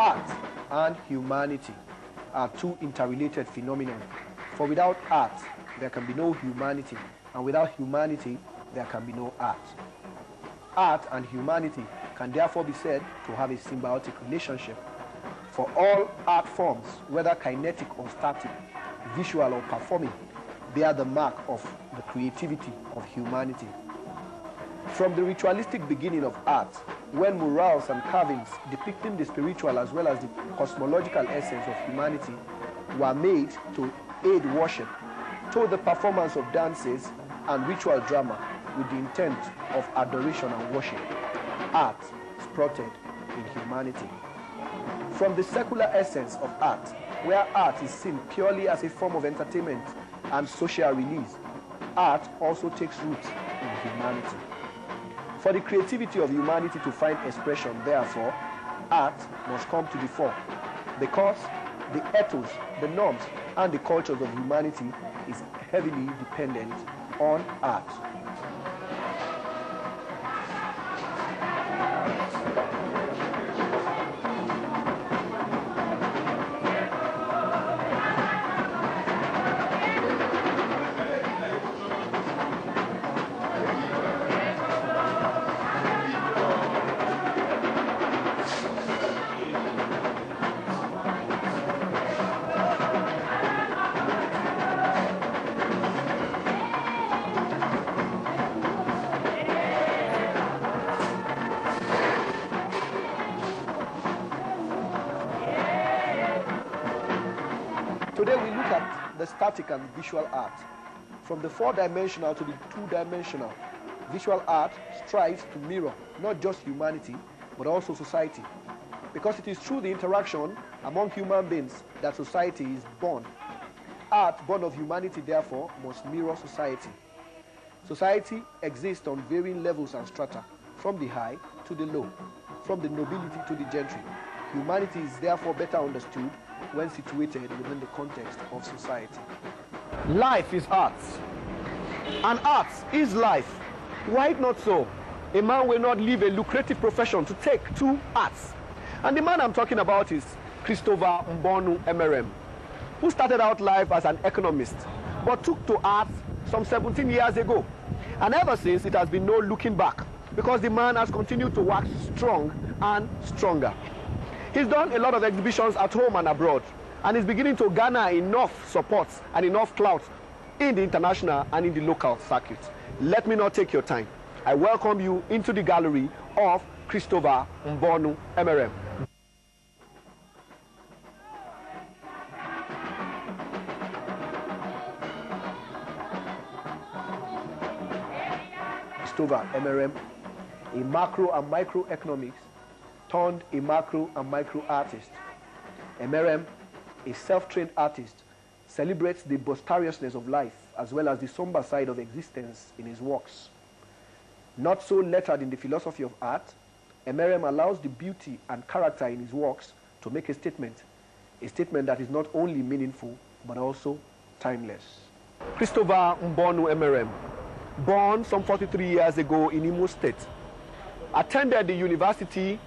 Art and humanity are two interrelated phenomena. For without art, there can be no humanity, and without humanity, there can be no art. Art and humanity can therefore be said to have a symbiotic relationship. For all art forms, whether kinetic or static, visual or performing, bear the mark of the creativity of humanity. From the ritualistic beginning of art, when murals and carvings depicting the spiritual as well as the cosmological essence of humanity were made to aid worship, to the performance of dances and ritual drama with the intent of adoration and worship, art sprouted in humanity. From the secular essence of art, where art is seen purely as a form of entertainment and social release, art also takes roots in humanity. For the creativity of humanity to find expression, therefore, art must come to the fore, because the ethos, the norms, and the cultures of humanity is heavily dependent on art. Today we look at the static and visual art. From the four-dimensional to the two-dimensional, visual art strives to mirror not just humanity, but also society. Because it is through the interaction among human beings that society is born. Art born of humanity, therefore, must mirror society. Society exists on varying levels and strata, from the high to the low, from the nobility to the gentry. Humanity is therefore better understood when situated within the context of society. Life is art, and art is life. Why not so? A man will not leave a lucrative profession to take to arts. And the man I'm talking about is Christopher Mbonu Emerem, who started out life as an economist, but took to art some 17 years ago. And ever since, it has been no looking back, because the man has continued to wax strong and stronger. He's done a lot of exhibitions at home and abroad, and is beginning to garner enough support and enough clout in the international and in the local circuit. Let me not take your time. I welcome you into the gallery of Christopher Mbonu Emerem. Christopher Emerem, a macro and microeconomics turned a macro and micro artist. Emerem, a self-trained artist, celebrates the boisterousness of life as well as the somber side of existence in his works. Not so lettered in the philosophy of art, Emerem allows the beauty and character in his works to make a statement that is not only meaningful but also timeless. Christopher Mbonu Emerem, born some 43 years ago in Imo State, attended the University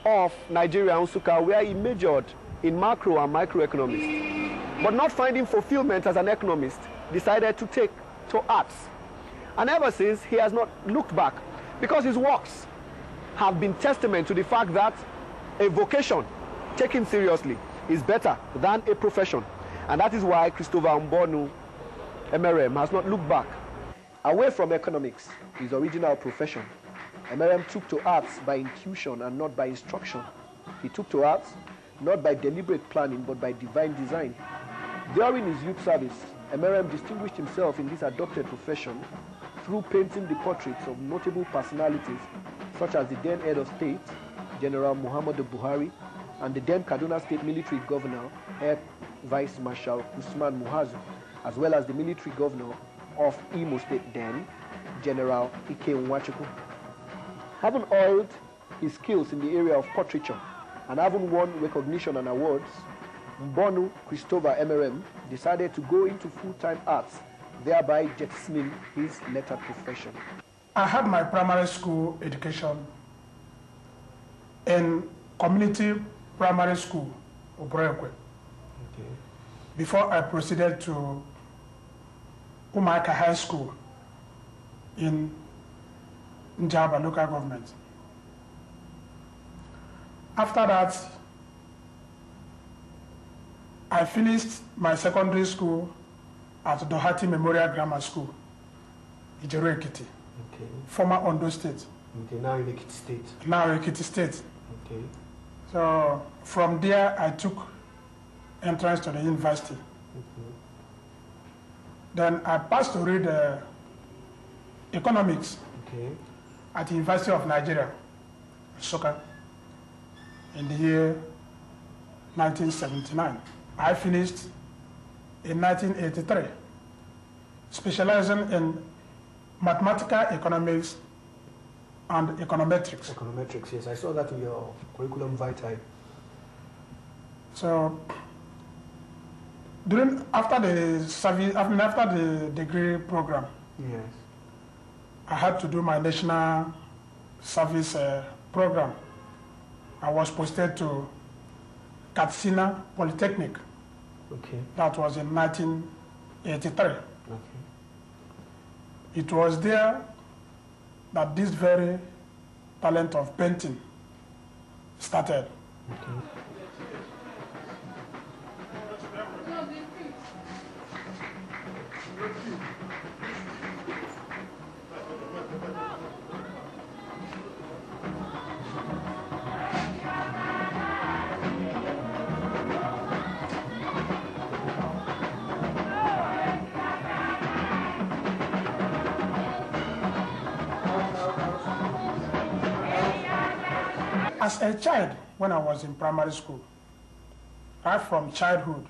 of Nigeria, Nsukka, where he majored in macro and microeconomics. But not finding fulfillment as an economist, decided to take to arts. And ever since, he has not looked back, because his works have been testament to the fact that a vocation taken seriously is better than a profession. And that is why Christopher Mbonu Emerem has not looked back. Away from economics, his original profession, Emerem took to arts by intuition and not by instruction. He took to arts not by deliberate planning but by divine design. During his youth service, Emerem distinguished himself in this adopted profession through painting the portraits of notable personalities such as the then head of state, General Muhammadu Buhari, and the then Kaduna State Military Governor, Air Vice Marshal Usman Muazu, as well as the military governor of Imo State then, General Ike Nwachukwu. Having oiled his skills in the area of portraiture and having won recognition and awards, Mbonu Christopher Emerem decided to go into full-time arts, thereby jettisoning his lettered profession. I had my primary school education in community primary school, Obrekwe. Okay. Before I proceeded to Umaka High School in Njaba local government. After that, I finished my secondary school at Dohati Memorial Grammar School, Ijero Ekiti, Okay. former Ondo State. Okay, now in Ekiti State. Now Ekiti State. Okay. So from there, I took entrance to the university. Okay. Then I passed to read economics Okay. at the University of Nigeria, Nsukka, in the year 1979. I finished in 1983, specializing in mathematical economics and econometrics. Econometrics, yes. I saw that in your curriculum vitae. So after the degree program, Yes. I had to do my national service program. I was posted to Katsina Polytechnic. Okay. That was in 1983. Okay. It was there that this very talent of painting started. Okay. As a child, when I was in primary school, right from childhood,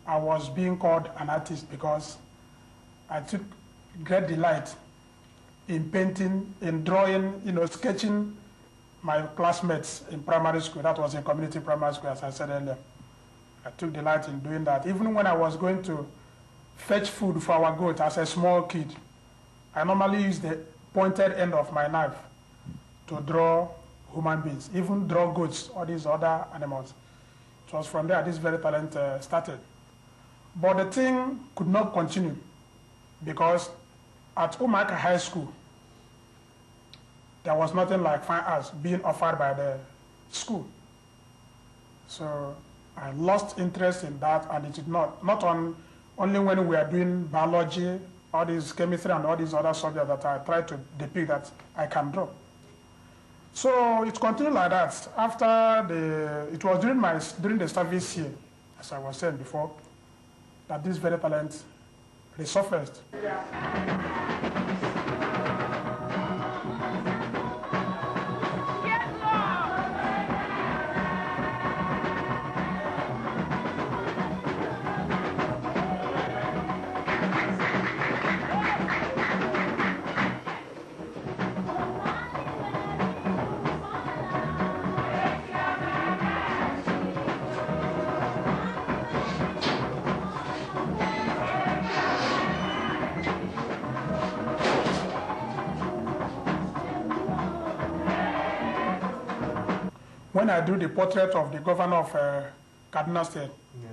I was being called an artist because I took great delight in painting, in drawing, sketching my classmates in primary school. That was a community primary school, as I said earlier. I took delight in doing that. Even when I was going to fetch food for our goat as a small kid, I normally used the pointed end of my knife to draw human beings, even draw goats or these other animals. It was from there this very talent started. But the thing could not continue because at Umaka High School, there was nothing like fine arts being offered by the school. So I lost interest in that, and it did not only when we are doing biology, all these chemistry and all these other subjects that I tried to depict that I can draw. So it continued like that. It was during the service year, as I was saying before, that this very talent resurfaced. When I drew the portrait of the governor of Kaduna State, Yes.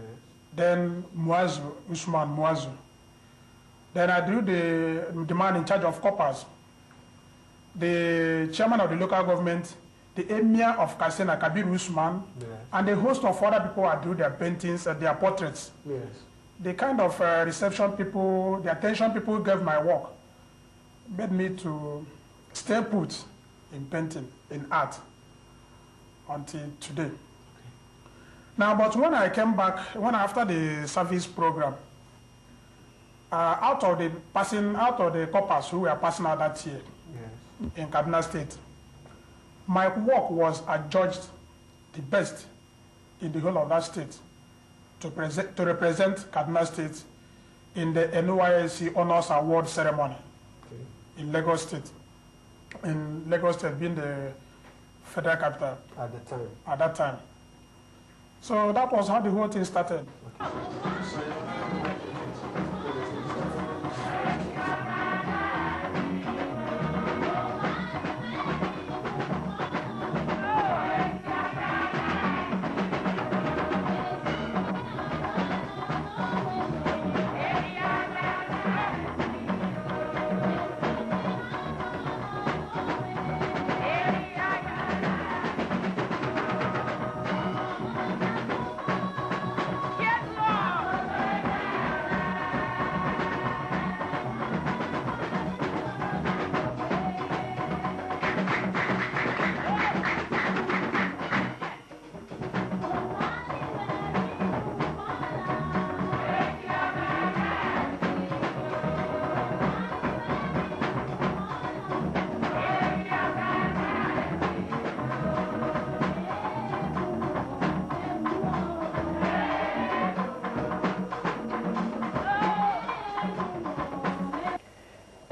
then Usman Muazu. Then I drew the man in charge of coppers, the chairman of the local government, the emir of Katsina, Kabir Usman, Yes. and a host of other people. I drew their paintings and their portraits. Yes. The kind of reception people, the attention people gave my work made me to stay put in painting, in art, until today. Okay. Now, but when I came back, after the service program, out of the coppers who were passing out that year, Yes. in Kaduna State, my work was adjudged the best in the whole of that state to represent Kaduna State in the NYSC Honors Award ceremony. Okay. In Lagos State. In Lagos State being the federal capital. At the time. At that time. So that was how the whole thing started. Okay.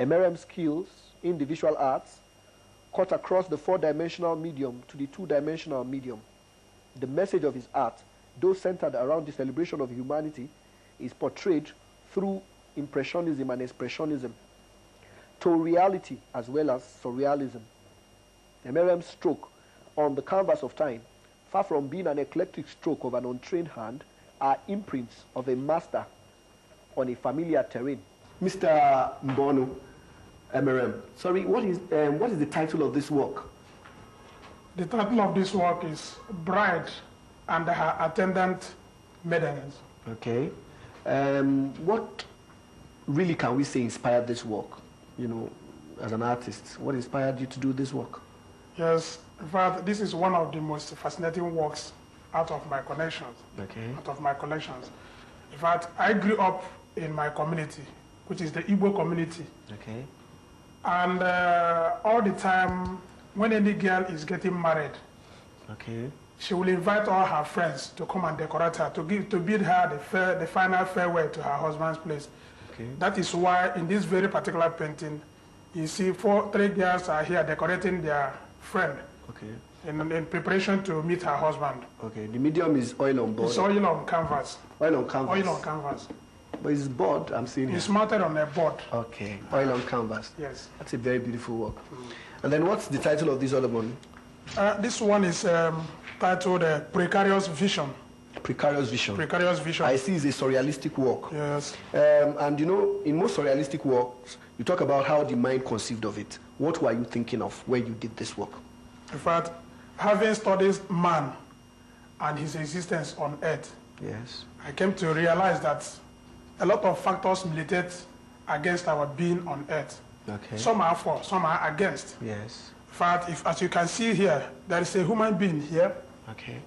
Emerem skills in the visual arts cut across the four-dimensional medium to the two-dimensional medium. The message of his art, though centered around the celebration of humanity, is portrayed through impressionism and expressionism to reality as well as surrealism. Emerem's stroke on the canvas of time, far from being an eclectic stroke of an untrained hand, are imprints of a master on a familiar terrain. Mr. Mbonu, Emerem, sorry, what is the title of this work? The title of this work is Bride and Her Attendant Maidens. Okay. What really can we say inspired this work, you know, as an artist? What inspired you to do this work? Yes, in fact, this is one of the most fascinating works out of my connections. Okay. Out of my collections. In fact, I grew up in my community, which is the Igbo community. Okay. And all the time, when any girl is getting married, okay, she will invite all her friends to come and decorate her, to bid her the final farewell to her husband's place. Okay. That is why in this very particular painting, you see three girls are here decorating their friend. Okay. In preparation to meet her husband. Okay. The medium is oil on board. It's oil on canvas. Oil on canvas. Oil on canvas. But it's board, I'm seeing It's here. mounted on a board. Okay. Oil on canvas. Yes. That's a very beautiful work. And then what's the title of this other one? This one is titled Precarious Vision. Precarious Vision. Precarious Vision. I see it's a surrealistic work. Yes. And you know, in most surrealistic works, you talk about how the mind conceived of it. What were you thinking of when you did this work? In fact, having studied man and his existence on earth, Yes. I came to realize that a lot of factors militate against our being on earth. Okay. Some are for, some are against. Yes. In fact, as you can see here, there is a human being here. Okay.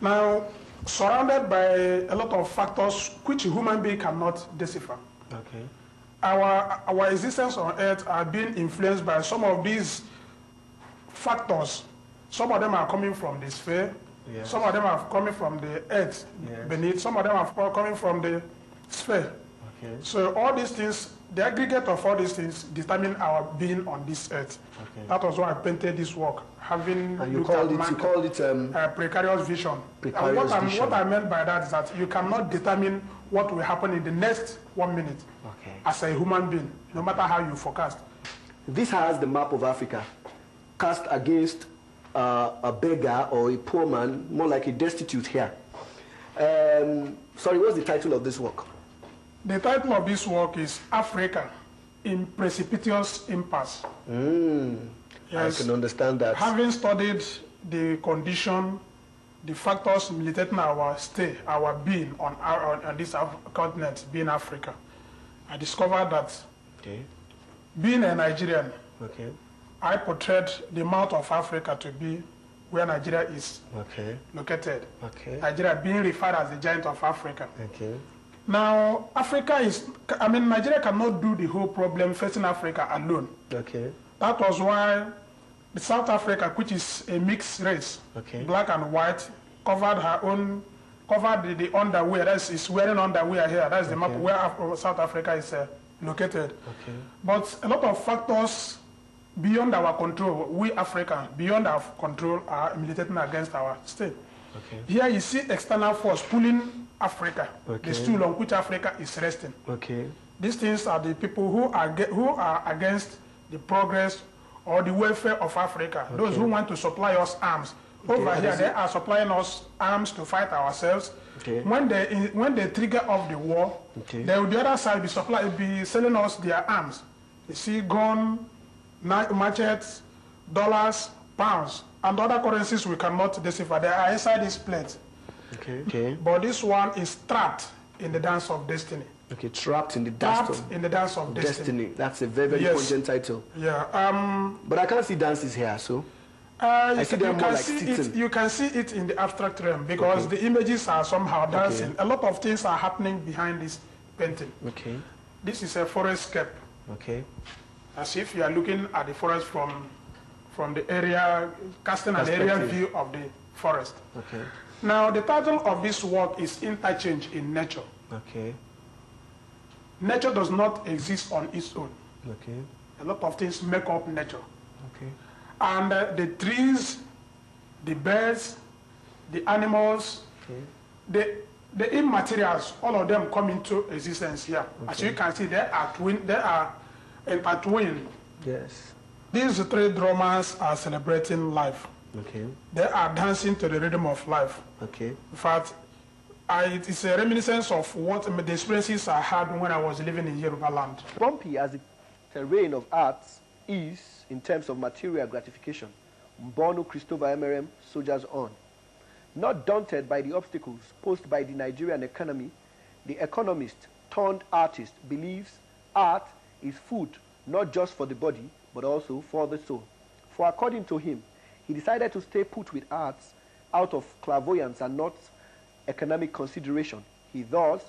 Now, surrounded by a lot of factors which a human being cannot decipher. Okay. Our existence on earth are being influenced by some of these factors. Some of them are coming from the sphere. Yes. Some of them are coming from the earth Yes. beneath. Some of them are coming from the sphere. Okay. So all these things, the aggregate of all these things determine our being on this earth. Okay. That was why I painted this work, having And you looked at called it precarious vision. Precarious And vision. what I meant by that is that you cannot determine what will happen in the next 1 minute Okay. as a human being, no matter how you forecast. This has the map of Africa cast against a beggar or a poor man, more like a destitute here. Sorry, what's the title of this work? The title of this work is Africa in Precipitous Impasse. I can understand that. Having studied the condition, the factors militating our stay, our being on this continent, being Africa, I discovered that Okay. being a Nigerian, Okay. I portrayed the mouth of Africa to be where Nigeria is Okay. located. Okay. Nigeria being referred as the giant of Africa. Okay. Now, Nigeria cannot do the whole problem facing Africa alone. Okay. That was why the South Africa, which is a mixed race, Okay. black and white, covered the underwear. Is wearing underwear here. That's the map where South Africa is located. Okay. But a lot of factors beyond our control, we Africans, beyond our control, are militating against our state. Okay. Here you see external force pulling Africa, Okay. the stool on which Africa is resting. Okay. These things are the people who are against the progress or the welfare of Africa. Okay. Those who want to supply us arms. Okay. Over here, they are supplying us arms to fight ourselves. Okay. When they trigger off the war, okay. they on the other side be selling us their arms. You see, gun, machetes, dollars, pounds, and other currencies we cannot decipher. They are inside this plate. Okay. Okay. But this one is trapped in the dance of destiny. Okay, trapped in the dance of destiny. That's a very, very pungent title. Yeah. But I can't see dances here, so I see them more like sitting. You can see it in the abstract realm because the images are somehow dancing. Okay. A lot of things are happening behind this painting. Okay. This is a forest scape. Okay. As if you are looking at the forest from the area, casting an aerial view of the forest. Okay. Now, the title of this work is Interchange in Nature. Okay. Nature does not exist on its own. Okay. A lot of things make up nature. Okay. And the trees, the birds, the animals, Okay. the immaterials, all of them come into existence here. Okay. As you can see, they are intertwined. Yes. These three drummers are celebrating life. Okay. They are dancing to the rhythm of life. Okay. In fact, it is a reminiscence of what the experiences I had when I was living in Yoruba land. Bumpy as the terrain of arts is, in terms of material gratification, Mbonu Christopher Emerem soldiers on. Not daunted by the obstacles posed by the Nigerian economy, the economist turned artist believes art is food not just for the body, but also for the soul. For according to him, he decided to stay put with arts out of clairvoyance and not economic consideration. He thus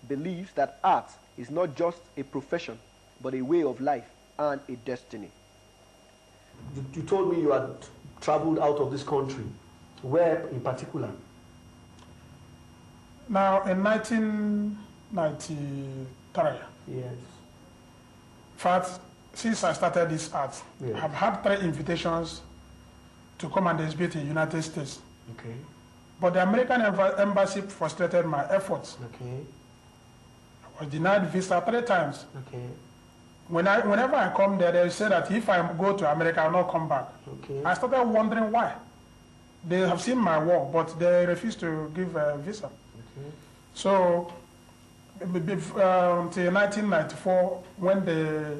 believes that art is not just a profession, but a way of life and a destiny. You told me you had traveled out of this country. Where in particular? Now, in 1993, Yes. in fact, since I started this art, Yeah. I've had 3 invitations to come and exhibit in the United States. Okay. But the American embassy frustrated my efforts. Okay. I was denied visa 3 times. Okay. Whenever I come there, they say that if I go to America, I'll not come back. Okay. I started wondering why. They have seen my work, but they refuse to give a visa. Okay. So, until 1994, when the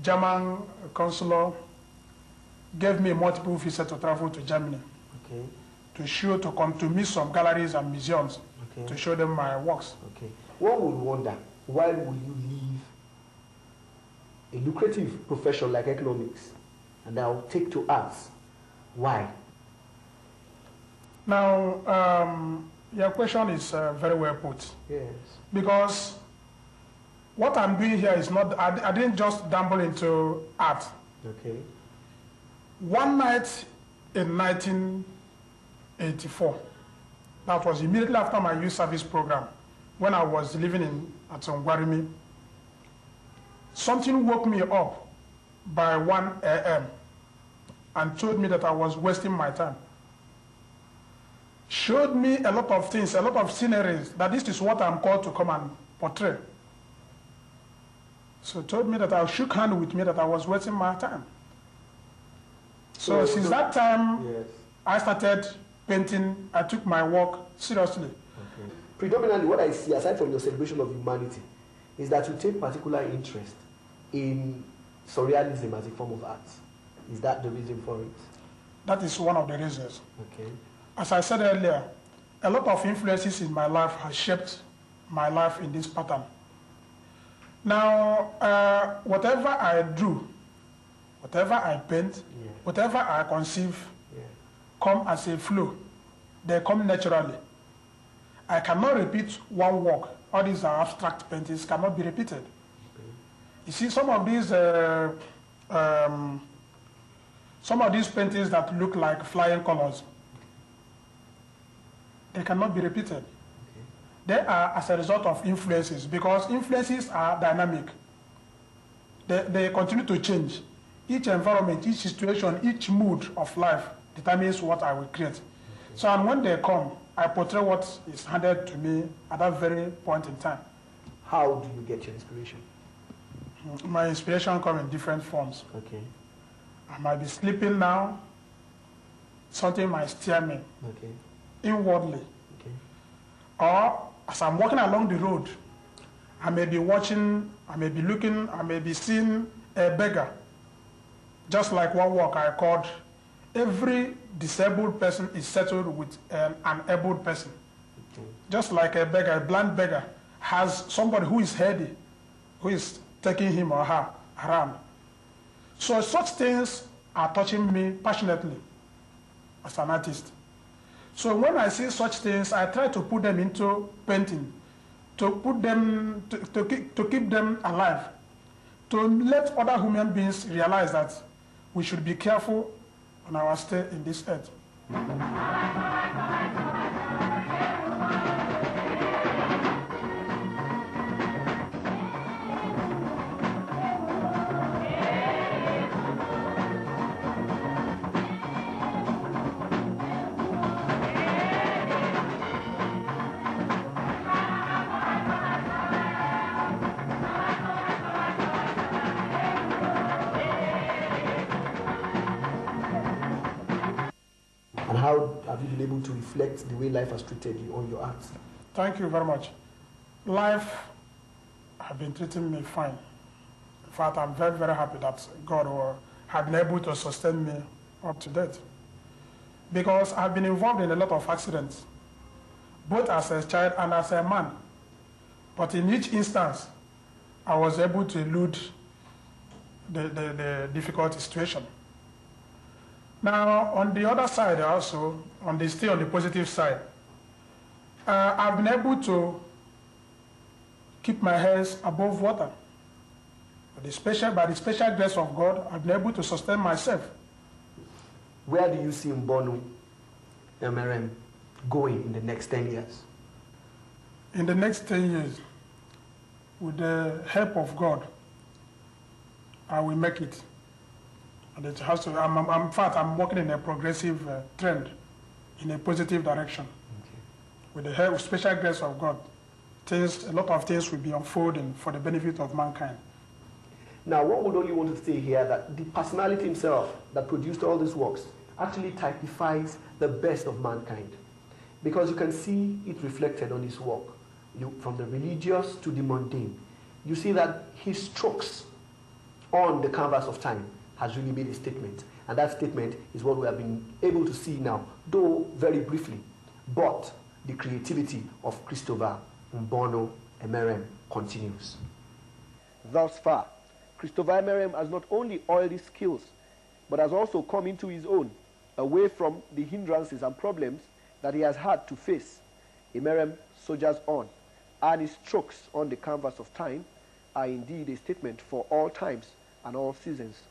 German consular gave me multiple visas to travel to Germany, Okay. to come to meet some galleries and museums, Okay. to show them my works. Okay. One would wonder, why would you leave a lucrative profession like economics and now take to arts? Why? Now, your question is very well put. Yes. Because what I'm doing here is not, I didn't just dabble into art. Okay. One night in 1984, that was immediately after my youth service program, when I was living at Ngwarimi, something woke me up by 1 a.m. and told me that I was wasting my time. Showed me a lot of things, a lot of sceneries, that this is what I'm called to come and portray. So told me that I shook hand with me that I was wasting my time. So since that time, yes. I started painting. I took my work seriously. Okay. Predominantly, what I see, aside from your celebration of humanity, is that you take particular interest in surrealism as a form of art. Is that the reason for it? That is one of the reasons. Okay. As I said earlier, a lot of influences in my life have shaped my life in this pattern. Now, whatever I do, whatever I paint, Yeah. whatever I conceive, Yeah. come as a flow. They come naturally. I cannot repeat one work. All these are abstract paintings, cannot be repeated. Okay. You see, some of these paintings that look like flying colors, they cannot be repeated. Okay. They are as a result of influences, because influences are dynamic. They continue to change. Each environment, each situation, each mood of life determines what I will create. Okay. So, and when they come, I portray what is handed to me at that very point in time. How do you get your inspiration? My inspiration comes in different forms. Okay. I might be sleeping now, something might steer me Okay. inwardly. Okay. Or as I'm walking along the road, I may be watching, I may be looking, I may be seeing a beggar. Just like one work I called, every disabled person is settled with an able person. Okay. Just like a beggar, a blind beggar, has somebody who is heady, who is taking him or her around. So such things are touching me passionately as an artist. So when I see such things, I try to put them into painting, to put them, to keep them alive, to let other human beings realize that we should be careful on our stay in this earth. have you been able to reflect the way life has treated you on your art? Thank you very much. Life has been treating me fine. In fact, I'm very, very happy that God has been able to sustain me up to date. Because I've been involved in a lot of accidents, both as a child and as a man. But in each instance, I was able to elude the difficult situation. Now, on the other side also, still on the positive side, I've been able to keep my head above water. By the special grace of God, I've been able to sustain myself. Where do you see Mbonu, Emerem, going in the next 10 years? In the next 10 years, with the help of God, I will make it. And it has to. In fact, I'm working in a progressive trend, in a positive direction. Okay. With the help, special grace of God, a lot of things will be unfolding for the benefit of mankind. Now, one would only want to say here that the personality himself that produced all these works actually typifies the best of mankind, because you can see it reflected on his work. From the religious to the mundane, you see that his strokes on the canvas of time has really made a statement, and that statement is what we have been able to see now, though very briefly. But the creativity of Christopher Mbonu Emerem continues. Thus far, Christopher Emerem has not only oiled his skills, but has also come into his own, away from the hindrances and problems that he has had to face. Emerem soldiers on, and his strokes on the canvas of time are indeed a statement for all times and all seasons.